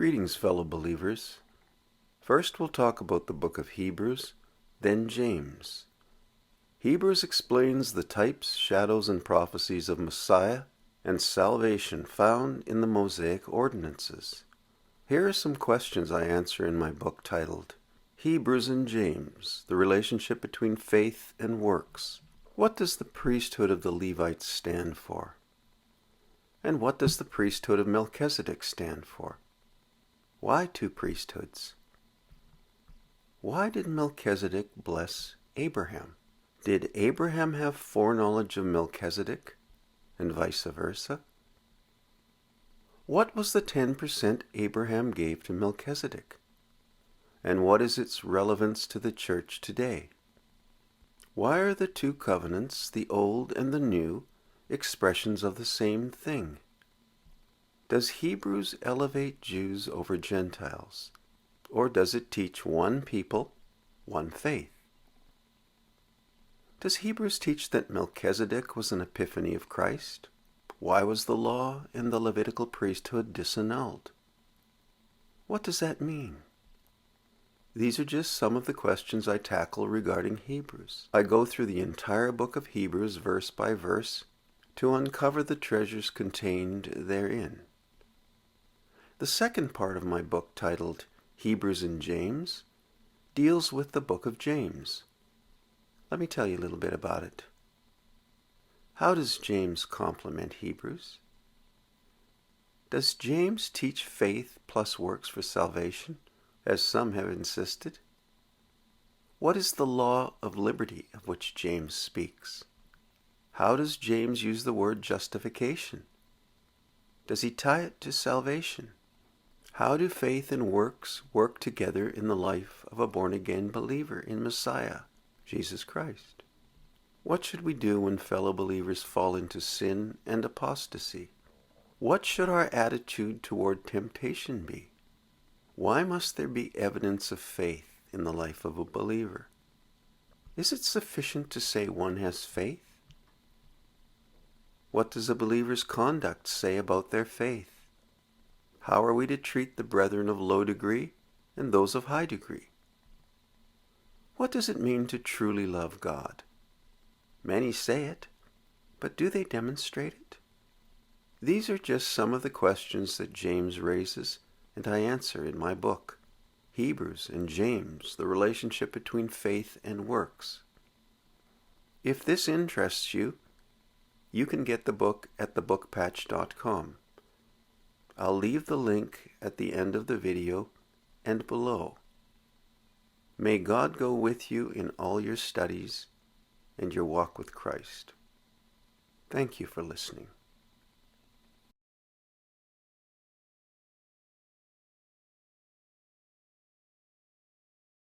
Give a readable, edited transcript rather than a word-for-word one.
Greetings, fellow believers. First, we'll talk about the book of Hebrews, then James. Hebrews explains the types, shadows, and prophecies of Messiah and salvation found in the Mosaic ordinances. Here are some questions I answer in my book titled Hebrews and James, the relationship between faith and works. What does the priesthood of the Levites stand for? And what does the priesthood of Melchisedec stand for? Why two priesthoods? Why did Melchisedec bless Abraham? Did Abraham have foreknowledge of Melchisedec, and vice versa? What was the 10% Abraham gave to Melchisedec? And what is its relevance to the church today? Why are the two covenants, the old and the new, expressions of the same thing? Does Hebrews elevate Jews over Gentiles, or does it teach one people, one faith? Does Hebrews teach that Melchizedek was an epiphany of Christ? Why was the law and the Levitical priesthood disannulled? What does that mean? These are just some of the questions I tackle regarding Hebrews. I go through the entire book of Hebrews verse by verse to uncover the treasures contained therein. The second part of my book, titled Hebrews and James, deals with the book of James. Let me tell you a little bit about it. How does James complement Hebrews? Does James teach faith plus works for salvation, as some have insisted? What is the law of liberty of which James speaks? How does James use the word justification? Does he tie it to salvation? How do faith and works work together in the life of a born-again believer in Messiah, Jesus Christ? What should we do when fellow believers fall into sin and apostasy? What should our attitude toward temptation be? Why must there be evidence of faith in the life of a believer? Is it sufficient to say one has faith? What does a believer's conduct say about their faith? How are we to treat the brethren of low degree and those of high degree? What does it mean to truly love God? Many say it, but do they demonstrate it? These are just some of the questions that James raises, and I answer in my book, Hebrews and James, the relationship between faith and works. If this interests you, you can get the book at thebookpatch.com. I'll leave the link at the end of the video and below. May God go with you in all your studies and your walk with Christ. Thank you for listening.